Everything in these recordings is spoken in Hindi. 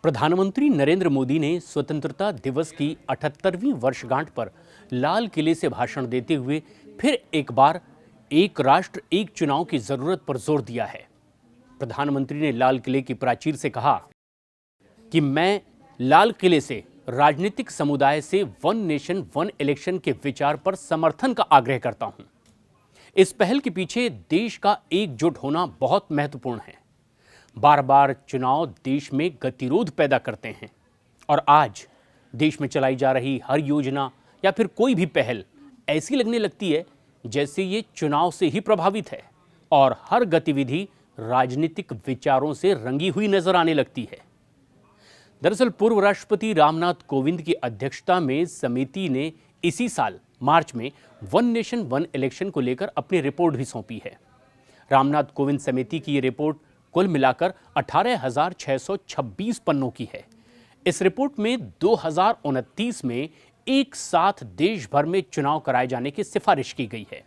प्रधानमंत्री नरेंद्र मोदी ने स्वतंत्रता दिवस की 78वीं वर्षगांठ पर लाल किले से भाषण देते हुए फिर एक बार एक राष्ट्र एक चुनाव की जरूरत पर जोर दिया है। प्रधानमंत्री ने लाल किले की प्राचीर से कहा कि मैं लाल किले से राजनीतिक समुदाय से वन नेशन वन इलेक्शन के विचार पर समर्थन का आग्रह करता हूं। इस पहल के पीछे देश का एकजुट होना बहुत महत्वपूर्ण है। बार बार चुनाव देश में गतिरोध पैदा करते हैं और आज देश में चलाई जा रही हर योजना या फिर कोई भी पहल ऐसी लगने लगती है जैसे ये चुनाव से ही प्रभावित है और हर गतिविधि राजनीतिक विचारों से रंगी हुई नजर आने लगती है। दरअसल पूर्व राष्ट्रपति रामनाथ कोविंद की अध्यक्षता में समिति ने इसी साल मार्च में वन नेशन वन इलेक्शन को लेकर अपनी रिपोर्ट भी सौंपी है। रामनाथ कोविंद समिति की ये रिपोर्ट कुल मिलाकर 18,626 पन्नों की है। इस रिपोर्ट में 2029 में एक साथ देश भर में चुनाव कराए जाने की सिफारिश की गई है।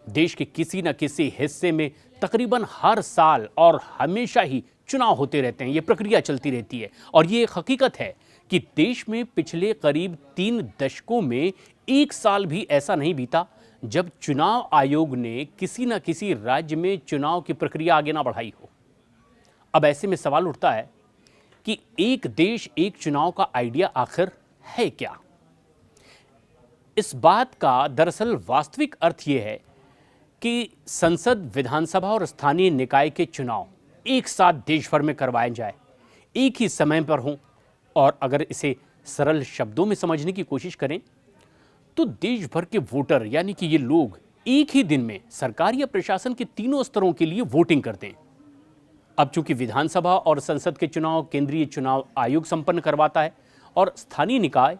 देश के किसी न किसी हिस्से में तकरीबन हर साल और हमेशा ही चुनाव होते रहते हैं। ये प्रक्रिया चलती रहती है और ये एक हकीकत है कि देश में पिछले करीब 3 दशकों में एक साल भी ऐसा नहीं बीता जब चुनाव आयोग ने किसी न किसी राज्य में चुनाव की प्रक्रिया आगे ना बढ़ाई हो। अब ऐसे में सवाल उठता है कि एक देश एक चुनाव का आइडिया आखिर है क्या? इस बात का दरअसल वास्तविक अर्थ यह है कि संसद, विधानसभा और स्थानीय निकाय के चुनाव एक साथ देश भर में करवाए जाए, एक ही समय पर हों। और अगर इसे सरल शब्दों में समझने की कोशिश करें तो देश भर के वोटर यानी कि ये लोग एक ही दिन में सरकार या प्रशासन के तीनों स्तरों के लिए वोटिंग करते हैं। अब चूंकि विधानसभा और संसद के चुनाव केंद्रीय चुनाव आयोग संपन्न करवाता है और स्थानीय निकाय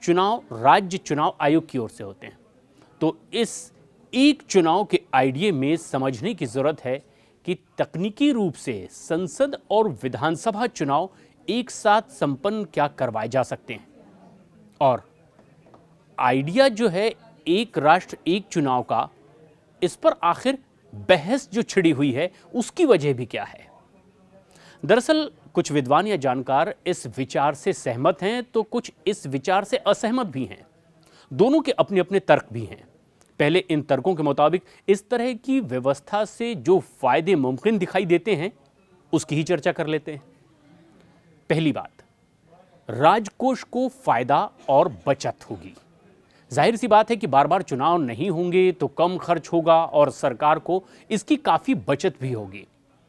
चुनाव राज्य चुनाव आयोग की ओर से होते हैं, तो इस एक चुनाव के आइडिया में समझने की जरूरत है कि तकनीकी रूप से संसद और विधानसभा चुनाव एक साथ संपन्न क्या करवाए जा सकते हैं और आइडिया जो है एक राष्ट्र एक चुनाव का, इस पर आखिर बहस जो छिड़ी हुई है उसकी वजह भी क्या है। दरअसल कुछ विद्वान या जानकार इस विचार से सहमत हैं तो कुछ इस विचार से असहमत भी हैं। दोनों के अपने अपने तर्क भी हैं। पहले इन तर्कों के मुताबिक इस तरह की व्यवस्था से जो फायदे मुमकिन दिखाई देते हैं उसकी ही चर्चा कर लेते हैं। पहली बात, राजकोष को फायदा और बचत होगी। जाहिर सी बात है कि बार बार चुनाव नहीं होंगे तो कम खर्च होगा और सरकार को इसकी काफी बचत भी होगी।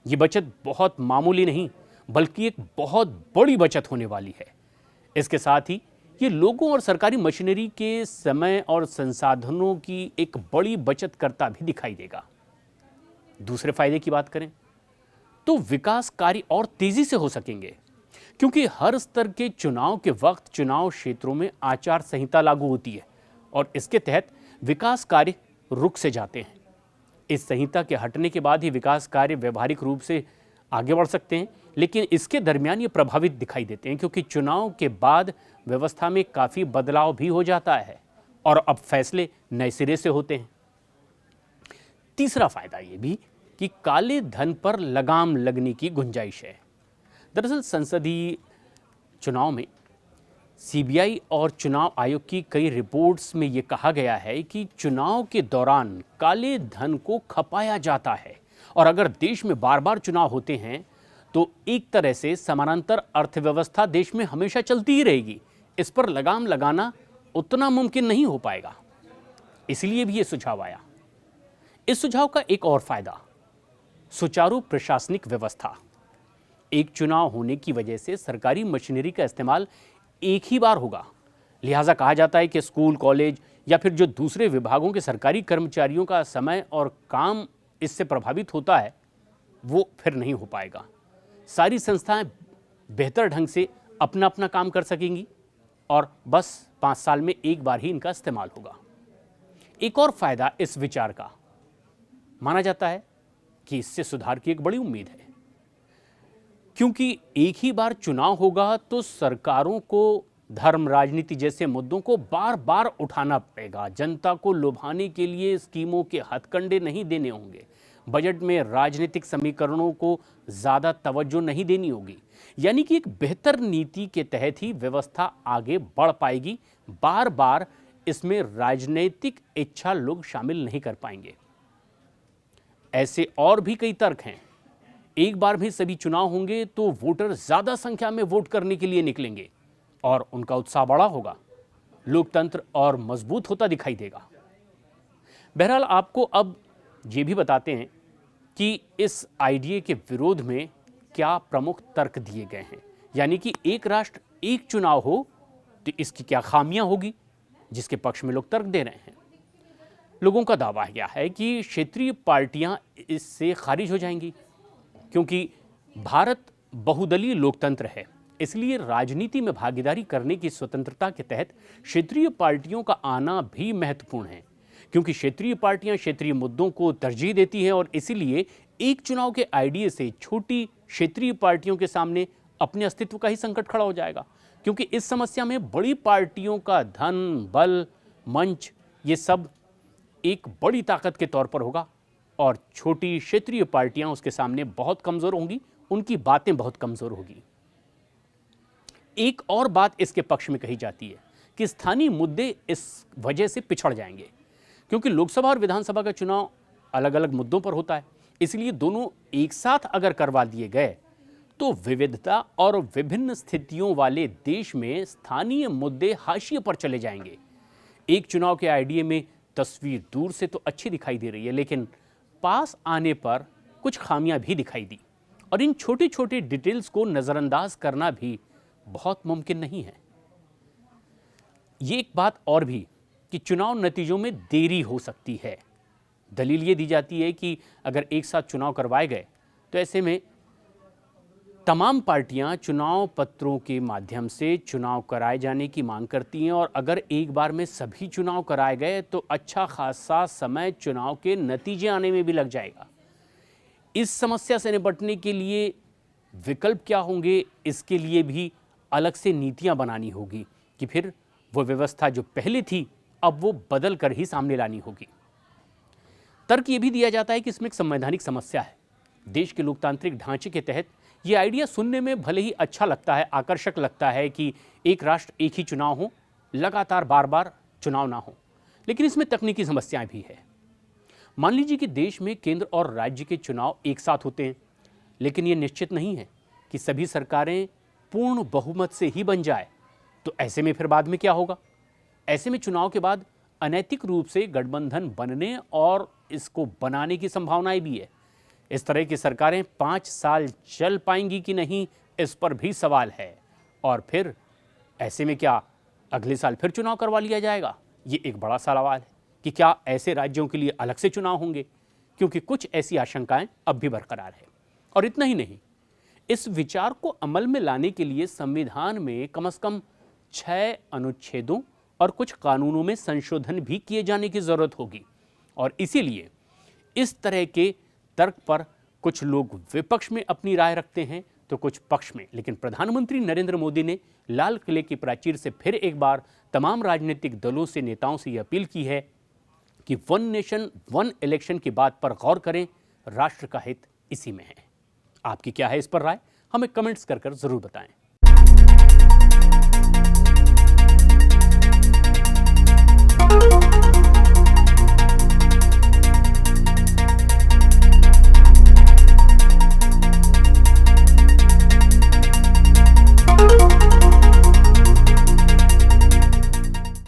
ये बचत बहुत मामूली नहीं बल्कि एक बहुत बड़ी बचत होने वाली है। इसके साथ ही ये लोगों और सरकारी मशीनरी के समय और संसाधनों की एक बड़ी बचत करता भी दिखाई देगा। दूसरे फायदे की बात करें तो विकास कार्य और तेजी से हो सकेंगे क्योंकि हर स्तर के चुनाव के वक्त चुनाव क्षेत्रों में आचार संहिता लागू होती है और इसके तहत विकास कार्य रुक से जाते हैं। इस संहिता के हटने के बाद ही विकास कार्य व्यवहारिक रूप से आगे बढ़ सकते हैं, लेकिन इसके दरमियान ये प्रभावित दिखाई देते हैं क्योंकि चुनाव के बाद व्यवस्था में काफ़ी बदलाव भी हो जाता है और अब फैसले नए सिरे से होते हैं। तीसरा फायदा ये भी कि काले धन पर लगाम लगने की गुंजाइश है। दरअसल संसदीय चुनाव में सीबीआई और चुनाव आयोग की कई रिपोर्ट्स में यह कहा गया है कि चुनाव के दौरान काले धन को खपाया जाता है और अगर देश में बार बार चुनाव होते हैं तो एक तरह से समानांतर अर्थव्यवस्था देश में हमेशा चलती ही रहेगी। इस पर लगाम लगाना उतना मुमकिन नहीं हो पाएगा, इसलिए भी यह सुझाव आया। इस सुझाव का एक और फायदा, सुचारू प्रशासनिक व्यवस्था। एक चुनाव होने की वजह से सरकारी मशीनरी का इस्तेमाल एक ही बार होगा, लिहाजा कहा जाता है कि स्कूल, कॉलेज या फिर जो दूसरे विभागों के सरकारी कर्मचारियों का समय और काम इससे प्रभावित होता है वो फिर नहीं हो पाएगा। सारी संस्थाएं बेहतर ढंग से अपना अपना काम कर सकेंगी और बस 5 साल में एक बार ही इनका इस्तेमाल होगा। एक और फायदा इस विचार का माना जाता है कि इससे सुधार की एक बड़ी उम्मीद है क्योंकि एक ही बार चुनाव होगा तो सरकारों को धर्म, राजनीति जैसे मुद्दों को बार बार उठाना पड़ेगा। जनता को लुभाने के लिए स्कीमों के हथकंडे नहीं देने होंगे। बजट में राजनीतिक समीकरणों को ज़्यादा तवज्जो नहीं देनी होगी। यानी कि एक बेहतर नीति के तहत ही व्यवस्था आगे बढ़ पाएगी। बार बार इसमें राजनीतिक इच्छा लोग शामिल नहीं कर पाएंगे। ऐसे और भी कई तर्क हैं। एक बार भी सभी चुनाव होंगे तो वोटर ज्यादा संख्या में वोट करने के लिए निकलेंगे और उनका उत्साह बड़ा होगा, लोकतंत्र और मजबूत होता दिखाई देगा। बहरहाल आपको अब ये भी बताते हैं कि इस आइडिया के विरोध में क्या प्रमुख तर्क दिए गए हैं। यानी कि एक राष्ट्र एक चुनाव हो तो इसकी क्या खामियां होगी, जिसके पक्ष में लोग तर्क दे रहे हैं। लोगों का दावा यह है कि क्षेत्रीय पार्टियां इससे खारिज हो जाएंगी, क्योंकि भारत बहुदलीय लोकतंत्र है। इसलिए राजनीति में भागीदारी करने की स्वतंत्रता के तहत क्षेत्रीय पार्टियों का आना भी महत्वपूर्ण है, क्योंकि क्षेत्रीय पार्टियां क्षेत्रीय मुद्दों को तरजीह देती हैं और इसीलिए एक चुनाव के आइडिया से छोटी क्षेत्रीय पार्टियों के सामने अपने अस्तित्व का ही संकट खड़ा हो जाएगा। क्योंकि इस समस्या में बड़ी पार्टियों का धन, बल, मंच, ये सब एक बड़ी ताकत के तौर पर होगा और छोटी क्षेत्रीय पार्टियां उसके सामने बहुत कमजोर होंगी, उनकी बातें बहुत कमजोर होगी। एक और बात इसके पक्ष में कही जाती है कि स्थानीय मुद्दे इस वजह से पिछड़ जाएंगे, क्योंकि लोकसभा और विधानसभा का चुनाव अलग अलग मुद्दों पर होता है। इसलिए दोनों एक साथ अगर करवा दिए गए तो विविधता और विभिन्न स्थितियों वाले देश में स्थानीय मुद्दे हाशिए पर चले जाएंगे। एक चुनाव के आइडिया में तस्वीर दूर से तो अच्छी दिखाई दे रही है, लेकिन पास आने पर कुछ खामियां भी दिखाई दी और इन छोटे छोटे डिटेल्स को नजरअंदाज करना भी बहुत मुमकिन नहीं है। ये एक बात और भी कि चुनाव नतीजों में देरी हो सकती है। दलील ये दी जाती है कि अगर एक साथ चुनाव करवाए गए तो ऐसे में तमाम पार्टियां चुनाव पत्रों के माध्यम से चुनाव कराए जाने की मांग करती हैं और अगर एक बार में सभी चुनाव कराए गए तो अच्छा खासा समय चुनाव के नतीजे आने में भी लग जाएगा। इस समस्या से निपटने के लिए विकल्प क्या होंगे, इसके लिए भी अलग से नीतियां बनानी होगी कि फिर वो व्यवस्था जो पहले थी अब वो बदल कर ही सामने लानी होगी। तर्क ये भी दिया जाता है कि इसमें एक संवैधानिक समस्या है। देश के लोकतांत्रिक ढांचे के तहत ये आइडिया सुनने में भले ही अच्छा लगता है, आकर्षक लगता है कि एक राष्ट्र एक ही चुनाव हो, लगातार बार बार चुनाव ना हो, लेकिन इसमें तकनीकी समस्याएं भी है। मान लीजिए कि देश में केंद्र और राज्य के चुनाव एक साथ होते हैं, लेकिन ये निश्चित नहीं है कि सभी सरकारें पूर्ण बहुमत से ही बन जाए, तो ऐसे में फिर बाद में क्या होगा? ऐसे में चुनाव के बाद अनैतिक रूप से गठबंधन बनने और इसको बनाने की संभावनाएं भी है। इस तरह की सरकारें 5 साल चल पाएंगी कि नहीं, इस पर भी सवाल है। और फिर ऐसे में क्या अगले साल फिर चुनाव करवा लिया जाएगा? ये एक बड़ा सवाल है कि क्या ऐसे राज्यों के लिए अलग से चुनाव होंगे, क्योंकि कुछ ऐसी आशंकाएं अब भी बरकरार है। और इतना ही नहीं, इस विचार को अमल में लाने के लिए संविधान में कम से कम 6 अनुच्छेदों और कुछ कानूनों में संशोधन भी किए जाने की जरूरत होगी। और इसीलिए इस तरह के तर्क पर कुछ लोग विपक्ष में अपनी राय रखते हैं तो कुछ पक्ष में। लेकिन प्रधानमंत्री नरेंद्र मोदी ने लाल किले की प्राचीर से फिर एक बार तमाम राजनीतिक दलों से, नेताओं से यह अपील की है कि वन नेशन वन इलेक्शन की बात पर गौर करें, राष्ट्र का हित इसी में है। आपकी क्या है इस पर राय? हमें कमेंट्स कर जरूर बताएं।